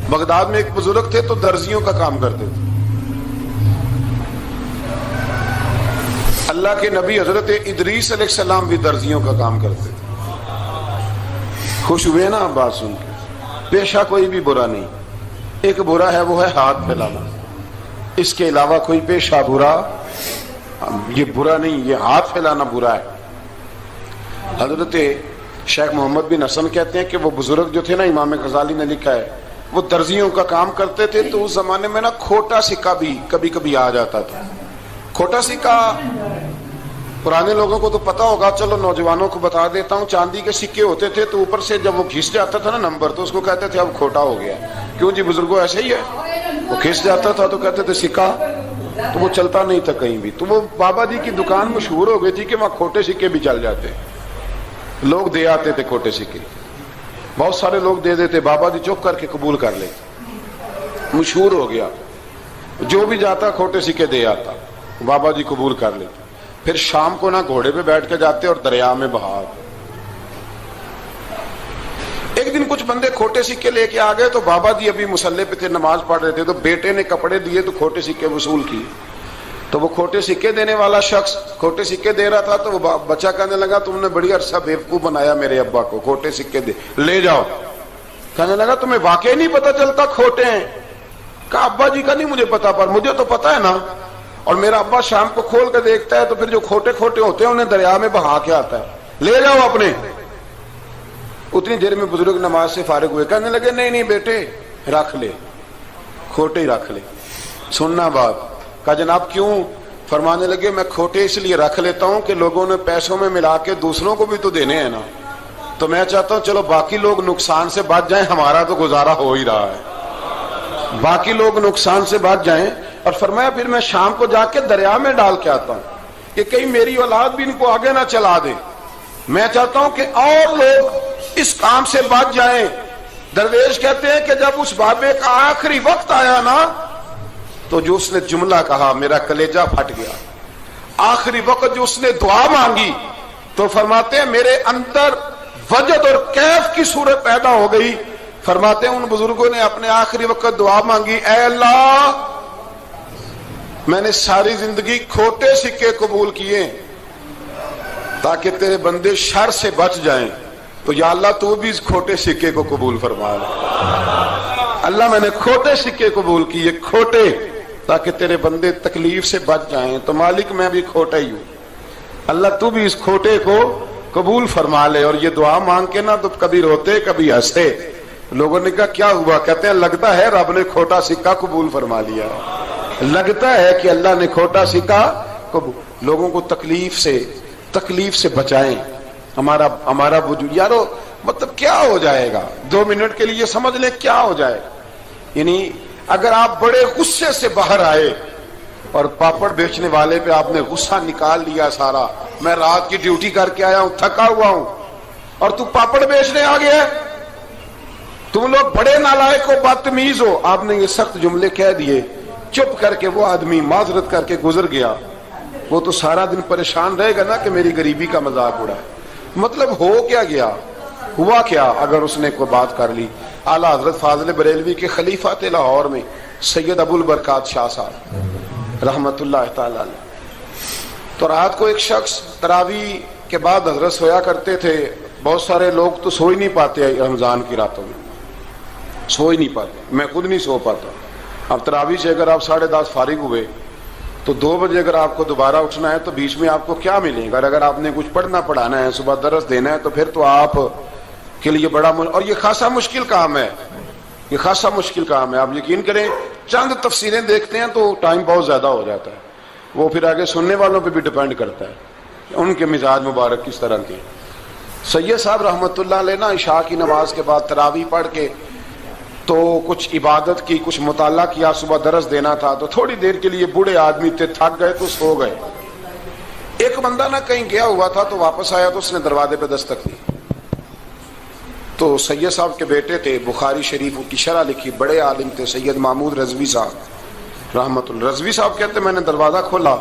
Baghdad میں ایک بزرگ تھے تو درزیوں کا کام کرتے تھے. اللہ کے نبی حضرت ادریس علیہ السلام بھی درزیوں کا کام کرتے تھے. خوش ہوئے نا بات سن کے؟ پیشہ کوئی بھی برا نہیں، ایک برا ہے وہ ہے ہاتھ پھیلانا، اس کے علاوہ کوئی پیشہ برا یہ برا نہیں، یہ ہاتھ پھیلانا برا ہے. حضرت شیخ محمد بن حسن کہتے ہیں کہ وہ بزرگ جو تھے نا، امام غزالی نے لکھا ہے، وہ درزیوں کا کام کرتے تھے تو اس زمانے میں نا کھوٹا سکہ بھی کبھی کبھی آ جاتا تھا. کھوٹا سکہ پرانے لوگوں کو تو پتا ہوگا، چلو نوجوانوں کو بتا دیتا ہوں. چاندی کے سکے ہوتے تھے تو اوپر سے جب وہ گھس جاتا تھا نا نمبر، تو اس کو کہتے تھے اب کھوٹا ہو گیا. کیوں جی بزرگوں ایسے ہی ہے، وہ گھس جاتا تھا تو کہتے تھے سکہ، تو وہ چلتا نہیں تھا کہیں بھی. تو وہ بابا جی کی دکان مشہور ہو گئی تھی کہ وہاں کھوٹے سکے بھی چل جاتے، لوگ دے آتے تھے کھوٹے سکے. بہت سارے لوگ دے دیتے، بابا جی چپ کر کے قبول کر لیتے. مشہور ہو گیا، جو بھی جاتا کھوٹے سکے دے آتا، بابا جی قبول کر لیتے. پھر شام کو نہ گھوڑے پہ بیٹھ کے جاتے اور دریا میں بہا. ایک دن کچھ بندے کھوٹے سکے لے کے آ گئے تو بابا جی ابھی مصلے پہ تھے، نماز پڑھ رہے تھے، تو بیٹے نے کپڑے دیے تو کھوٹے سکے وصول کیے. تو وہ کھوٹے سکے دینے والا شخص کھوٹے سکے دے رہا تھا تو وہ بچہ کہنے لگا تم نے بڑی عرصہ بیوقوف بنایا میرے ابا کو، کھوٹے سکے دے لے جاؤ. کہنے لگا تمہیں واقعی نہیں پتا چلتا کھوٹے ہیں؟ کہا ابا جی کا نہیں مجھے پتا، پر مجھے تو پتا ہے نا. اور میرا ابا شام کو کھول کے دیکھتا ہے تو پھر جو کھوٹے کھوٹے ہوتے ہیں انہیں دریا میں بہا کے آتا ہے، لے جاؤ اپنے. اتنی دیر میں بزرگ نماز سے فارغ ہوئے، کہنے لگے نہیں نہیں بیٹے رکھ لے، کھوٹے ہی رکھ لے. سننا بات. کہا جناب کیوں؟ فرمانے لگے میں کھوٹے اس لیے رکھ لیتا ہوں کہ لوگوں نے پیسوں میں ملا کے دوسروں کو بھی تو دینے ہیں نا، تو میں چاہتا ہوں چلو باقی لوگ نقصان سے بچ جائیں، ہمارا تو گزارا ہو ہی رہا ہے، باقی لوگ نقصان سے بچ جائیں. اور فرمایا پھر میں شام کو جا کے دریا میں ڈال کے آتا ہوں کہ کہیں میری اولاد بھی ان کو آگے نہ چلا دے. میں چاہتا ہوں کہ اور لوگ اس کام سے بچ جائیں. درویش کہتے ہیں کہ جب اس بابے کا آخری وقت آیا نا تو جو اس نے جملہ کہا میرا کلیجہ پھٹ گیا. آخری وقت جو اس نے دعا مانگی تو فرماتے ہیں میرے اندر وجد اور کیف کی صورت پیدا ہو گئی. فرماتے ہیں ان بزرگوں نے اپنے آخری وقت دعا مانگی، اے اللہ میں نے ساری زندگی کھوٹے سکے قبول کیے تاکہ تیرے بندے شر سے بچ جائیں، تو یا اللہ تو بھی اس کھوٹے سکے کو قبول فرما لے. اللہ میں نے کھوٹے سکے قبول کیے، کھوٹے، تاکہ تیرے بندے تکلیف سے بچ جائیں. تو مالک میں بھی کھوٹا ہی ہوں، اللہ تو بھی اس کھوٹے کو قبول فرما لے. اور یہ دعا مانگ کے نا تو کبھی روتے کبھی ہنستے. لوگوں نے کہا کیا ہوا؟ کہتے ہیں لگتا ہے رب نے کھوٹا سکہ قبول فرما لیا، لگتا ہے کہ اللہ نے کھوٹا سکہ قبول. لوگوں کو تکلیف سے بچائیں. ہمارا وجود یارو مطلب کیا ہو جائے گا 2 منٹ کے لیے سمجھ لیں کیا ہو جائے. یعنی اگر آپ بڑے غصے سے باہر آئے اور پاپڑ بیچنے والے پہ آپ نے غصہ نکال لیا سارا، میں رات کی ڈیوٹی کر کے آیا ہوں تھکا ہوا ہوں اور تو پاپڑ بیچنے آ گیا، تم لوگ بڑے نالائق ہو بدتمیز ہو، آپ نے یہ سخت جملے کہہ دیے، چپ کر کے وہ آدمی معذرت کر کے گزر گیا، وہ تو سارا دن پریشان رہے گا نا کہ میری غریبی کا مذاق اڑا ہے. مطلب ہو کیا گیا، ہوا کیا اگر اس نے کوئی بات کر لی. اعلیٰ حضرت فاضل بریلوی کے خلیفہ تھے لاہور میں سید ابو البرکات شاہ صاحب رحمت اللہ تعالی علیہ. تو رات کو ایک شخص تراویح کے بعد حضرت سویا کرتے تھے. بہت سارے لوگ تو سو ہی نہیں پاتے رمضان کی راتوں میں، سو ہی نہیں پاتے، میں خود نہیں سو پاتا. اب تراویح سے اگر آپ 10:30 فارغ ہوئے تو 2 بجے اگر آپ کو دوبارہ اٹھنا ہے تو بیچ میں آپ کو کیا ملے گا؟ اگر آپ نے کچھ پڑھنا پڑھانا ہے، صبح درس دینا ہے، تو پھر تو آپ کے لیے بڑا اور یہ خاصا مشکل کام ہے، یہ خاصا مشکل کام ہے. آپ یقین کریں چند تفسیریں دیکھتے ہیں تو ٹائم بہت زیادہ ہو جاتا ہے. وہ پھر آگے سننے والوں پہ بھی ڈیپینڈ کرتا ہے ان کے مزاج مبارک کس طرح کے. سید صاحب رحمت اللہ علیہ نا عشاء کی نماز کے بعد تراویح پڑھ کے تو کچھ عبادت کی، کچھ مطالعہ کیا، صبح درس دینا تھا تو تھوڑی دیر کے لیے بوڑھے آدمی تھے، تھک گئے تو سو گئے. ایک بندہ نہ کہیں گیا ہوا تھا تو واپس آیا تو اس نے دروازے پہ دستک دی. تو سید صاحب کے بیٹے تھے، بخاری شریف کی شرح لکھی، بڑے عالم تھے سید محمود رضوی صاحب رحمت اللہ. رضوی صاحب کہتے میں نے دروازہ کھولا،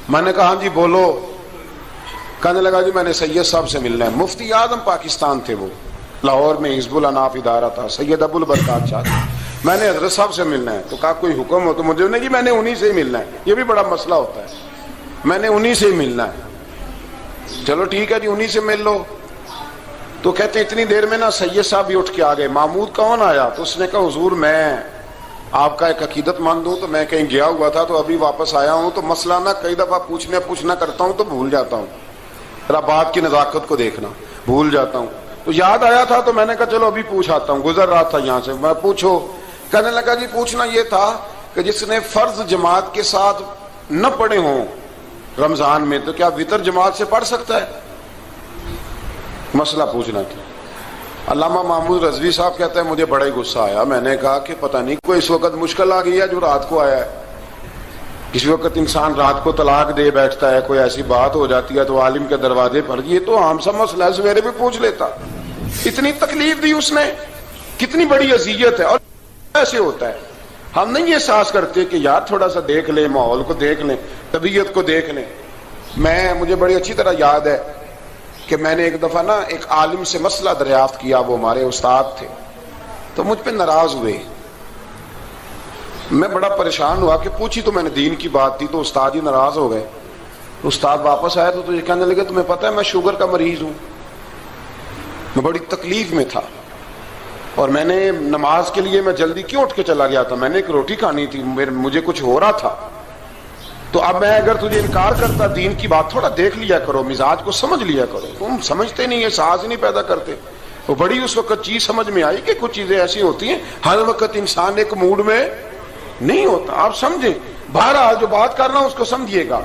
میں نے کہا ہاں جی بولو. کہنے لگا جی میں نے سید صاحب سے ملنا ہے. مفتی اعظم پاکستان تھے وہ، لاہور میں حزب الاناف ادارہ تھا، سید ابو البرکات شاہ. میں نے حضرت صاحب سے ملنا ہے، تو کہا کوئی حکم ہو تو مجھے نہیں، کہ میں نے انہی سے ہی ملنا ہے، یہ بھی بڑا مسئلہ ہوتا ہے، میں نے انہی سے ہی ملنا ہے۔ چلو ٹھیک ہے جی، انہی سے مل لو۔ تو کہتے ہیں اتنی دیر میں نا سید صاحب بھی اٹھ کے آ گئے، محمود کون آیا؟ تو اس نے کہا حضور میں آپ کا ایک عقیدت مند ہوں، تو میں کہیں گیا ہوا تھا تو ابھی واپس آیا ہوں، تو مسئلہ نا کئی دفعہ پوچھنا کرتا ہوں تو بھول جاتا ہوں، ذرا بات کی نزاکت کو دیکھنا، بھول جاتا ہوں، تو یاد آیا تھا تو میں نے کہا چلو ابھی پوچھ آتا ہوں، گزر رہا تھا یہاں سے، میں پوچھو۔ کہنے لگا جی پوچھنا یہ تھا کہ جس نے فرض جماعت کے ساتھ نہ پڑھے ہوں رمضان میں، تو کیا وتر جماعت سے پڑھ سکتا ہے؟ مسئلہ پوچھنا تھا۔ علامہ محمود رضوی صاحب کہتا ہے مجھے بڑا ہی غصہ آیا، میں نے کہا کہ پتہ نہیں کوئی اس وقت مشکل آ گئی ہے جو رات کو آیا ہے، کسی وقت انسان رات کو طلاق دے بیٹھتا ہے، کوئی ایسی بات ہو جاتی ہے تو عالم کے دروازے پر، یہ تو عام سا مسئلہ ہے، سویرے بھی پوچھ لیتا۔ اتنی تکلیف دی اس نے، کتنی بڑی اذیت ہے۔ اور ایسے ہوتا ہے، ہم نہیں احساس کرتے کہ یار تھوڑا سا دیکھ لیں، ماحول کو دیکھ لیں، طبیعت کو دیکھ لیں۔ مجھے بڑی اچھی طرح یاد ہے کہ میں نے ایک دفعہ نا ایک عالم سے مسئلہ دریافت کیا، وہ ہمارے استاد تھے، تو مجھ پہ ناراض ہوئے، میں بڑا پریشان ہوا کہ پوچھی تو میں نے دین کی بات تھی، تو استاد ہی ناراض ہو گئے۔ استاد واپس آیا تو یہ کہنے لگے تمہیں پتہ ہے میں شوگر کا مریض ہوں، میں بڑی تکلیف میں تھا، اور میں نے نماز کے لیے میں جلدی کیوں اٹھ کے چلا گیا تھا، میں نے ایک روٹی کھانی تھی، مجھے کچھ ہو رہا تھا، تو اب میں اگر تجھے انکار کرتا، دین کی بات تھوڑا دیکھ لیا کرو، مزاج کو سمجھ لیا کرو، تم سمجھتے نہیں، احساس نہیں پیدا کرتے۔ وہ بڑی اس وقت چیز سمجھ میں آئی کہ کچھ چیزیں ایسی ہوتی ہیں، ہر وقت انسان ایک موڈ میں نہیں ہوتا، آپ سمجھیں، بہرحال جو بات کرنا اس کو سمجھیے گا۔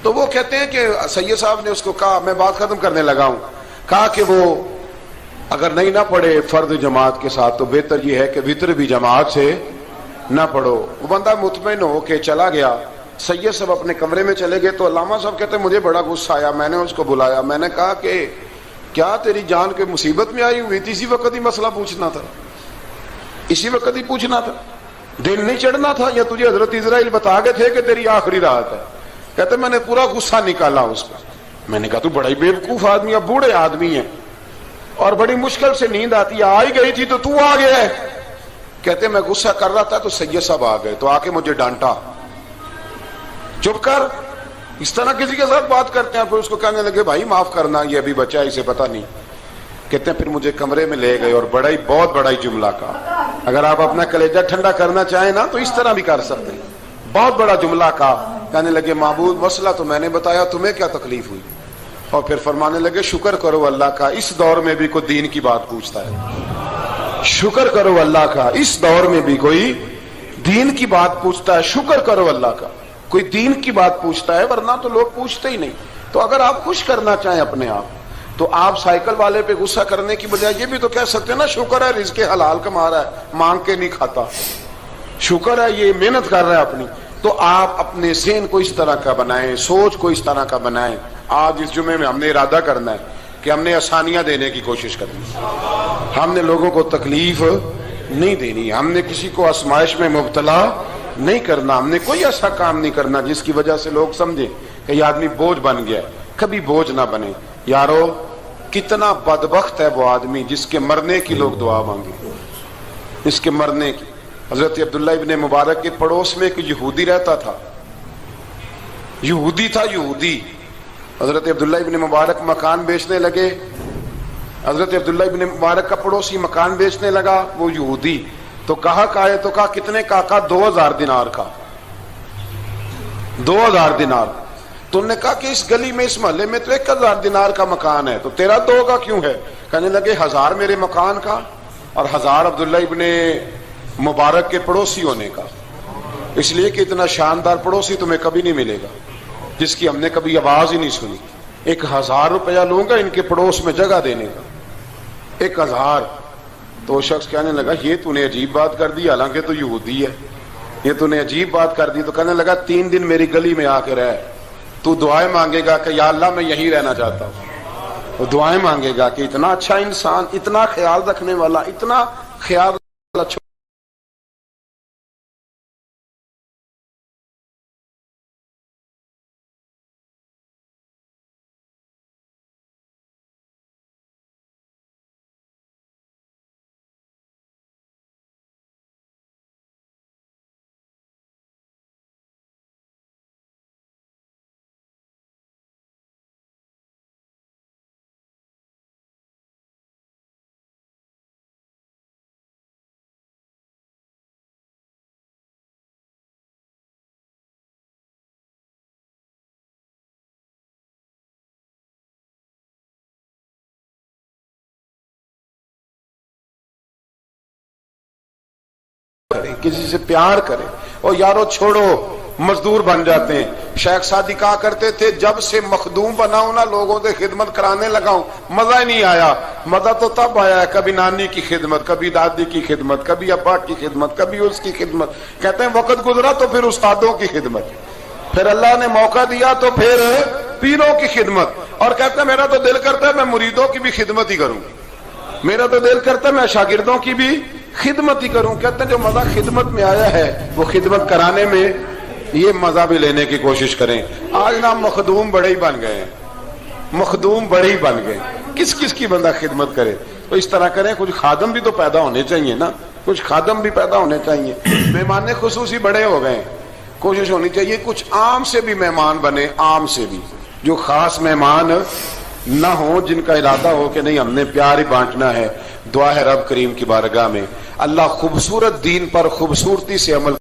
تو وہ کہتے ہیں کہ سید صاحب نے اس کو کہا، میں بات ختم کرنے لگا ہوں، کہا کہ وہ اگر نہیں نہ پڑھے فرد جماعت کے ساتھ تو بہتر یہ ہے کہ وتر بھی جماعت سے نہ پڑھو۔ وہ بندہ مطمئن ہو کے چلا گیا، سید صاحب اپنے کمرے میں چلے گئے، تو علامہ صاحب کہتے ہیں مجھے بڑا غصہ آیا، میں نے اس کو بلایا، میں نے کہا کہ کیا تیری جان کے مصیبت میں آئی ہوئی تھی، اسی وقت ہی مسئلہ پوچھنا تھا، اسی وقت ہی پوچھنا تھا، دن نہیں چڑھنا تھا، یا تجھے حضرت اسرائیل بتا گئے تھے کہ تیری آخری رات ہے؟ کہتے میں نے پورا غصہ نکالا اس پر، میں نے کہا تو بڑا ہی بیوقوف آدمی ہے، بوڑھے آدمی ہیں، اور بڑی مشکل سے نیند آتی ہے، آ ہی گئی تھی تو آ گیا ہے۔ کہتے میں غصہ کر رہا تھا تو سید صاحب آ گئے، تو آ کے مجھے ڈانٹا، چپ کر، اس طرح کسی کے ساتھ بات کرتے ہیں؟ پھر اس کو کہنے لگے بھائی معاف کرنا، یہ ابھی بچہ ہے، اسے پتہ نہیں۔ کہتے ہیں پھر مجھے کمرے میں لے گئے اور بہت بڑا ہی جملہ کہا، اگر آپ اپنا کلیجہ ٹھنڈا کرنا چاہیں نا تو اس طرح بھی کر سکتے ہیں، بہت بڑا جملہ کہا، کہنے لگے معبود مسئلہ تو میں نے بتایا، تمہیں کیا تکلیف ہوئی؟ اور پھر فرمانے لگے شکر کرو اللہ کا، اس دور میں بھی کوئی دین کی بات پوچھتا ہے، شکر کرو اللہ کا، اس دور میں بھی کوئی دین کی بات پوچھتا ہے، شکر کرو اللہ کا، کوئی دین کی بات پوچھتا ہے، ورنہ تو لوگ پوچھتے ہی نہیں۔ تو اگر آپ خوش کرنا چاہیں اپنے آپ تو آپ سائیکل والے پہ غصہ کرنے کی بجائے یہ بھی تو کہہ سکتے ہیں نا شکر ہے رزق حلال کما رہا ہے، مانگ کے نہیں کھاتا، شکر ہے یہ محنت کر رہا ہے اپنی۔ تو آپ اپنے ذہن کو اس طرح کا بنائیں، سوچ کو اس طرح کا بنائیں۔ آج اس جمعے میں ہم نے ارادہ کرنا ہے کہ ہم نے آسانیاں دینے کی کوشش کرنی، ہم نے لوگوں کو تکلیف نہیں دینی، ہم نے کسی کو آزمائش میں مبتلا نہیں کرنا، ہم نے کوئی ایسا کام نہیں کرنا جس کی وجہ سے لوگ سمجھیں کہ یہ آدمی بوجھ بن گیا ہے۔ کبھی بوجھ نہ بنے یارو، کتنا بدبخت ہے وہ آدمی جس کے مرنے کی لوگ دعا مانگے، اس کے مرنے کی۔ حضرت عبداللہ ابن مبارک کے پڑوس میں ایک یہودی رہتا تھا، یہودی تھا، یہودی۔ حضرت عبداللہ ابن مبارک مکان بیچنے لگے، حضرت عبداللہ ابن مبارک کا پڑوسی مکان بیچنے لگا، وہ یہودی، تو کہا تو کہا کتنے کا؟ 2000 دینار کا، 2000 دینار۔ تو انہوں نے کہا کہ اس گلی میں اس محلے میں تو 1000 دینار کا مکان ہے، تو تیرا 2 کا کیوں ہے؟ کہنے لگے 1000 میرے مکان کا اور 1000 عبداللہ ابن مبارک کے پڑوسی ہونے کا، اس لیے کہ اتنا شاندار پڑوسی تمہیں کبھی نہیں ملے گا جس کی ہم نے کبھی آواز ہی نہیں سنی۔ 1000 روپیہ لوں گا ان کے پڑوس میں جگہ دینے کا، 1000۔ تو وہ شخص کہنے لگا یہ تو نے عجیب بات کر دی، حالانکہ تو یہودی ہے، یہ تو نے عجیب بات کر دی۔ تو کہنے لگا 3 دن میری گلی میں آ کے رہ، تو دعائیں مانگے گا کہ یا اللہ میں یہیں رہنا چاہتا ہوں، وہ دعائیں مانگے گا کہ اتنا اچھا انسان، اتنا خیال رکھنے والا، اتنا خیال والا کرے, کسی سے پیار کرے. اور یارو چھوڑو مزدور بن جاتے ہیں. شیخ سعدی کہا کرتے تھے جب سے مخدوم بناؤں نا لوگوں سے خدمت کرانے لگاؤں مزہ ہی نہیں آیا. مزہ تو تب آیا ہے کبھی نانی کی خدمت, کبھی دادی کی خدمت, کبھی ابا کی خدمت, کبھی اس کی خدمت. کہتے ہیں وقت گزرا تو پھر استادوں کی خدمت, پھر اللہ نے موقع دیا تو پھر پیروں کی خدمت. اور کہتے ہیں میرا تو دل کرتا ہے میں مریدوں کی بھی خدمت ہی کروں, میرا تو دل کرتا ہے میں شاگردوں کی بھی خدمت ہی کروں. کہتے ہیں جو مزہ خدمت میں آیا ہے وہ خدمت کرانے میں یہ مزہ بھی لینے کی کوشش کریں. آج نا مخدوم بڑے ہی بن گئے ہیں, مخدوم بڑے ہی بن گئے. کس کس کی بندہ خدمت کرے؟ تو اس طرح کریں, کچھ خادم بھی تو پیدا ہونے چاہیے نا, کچھ خادم بھی پیدا ہونے چاہیے. مہمان خصوصی بڑے ہو گئے, کوشش ہونی چاہیے کچھ عام سے بھی مہمان بنے, عام سے بھی, جو خاص مہمان نہ ہوں, جن کا ارادہ ہو کہ نہیں ہم نے پیار ہی بانٹنا ہے. دعا ہے رب کریم کی بارگاہ میں اللہ خوبصورت دین پر خوبصورتی سے عمل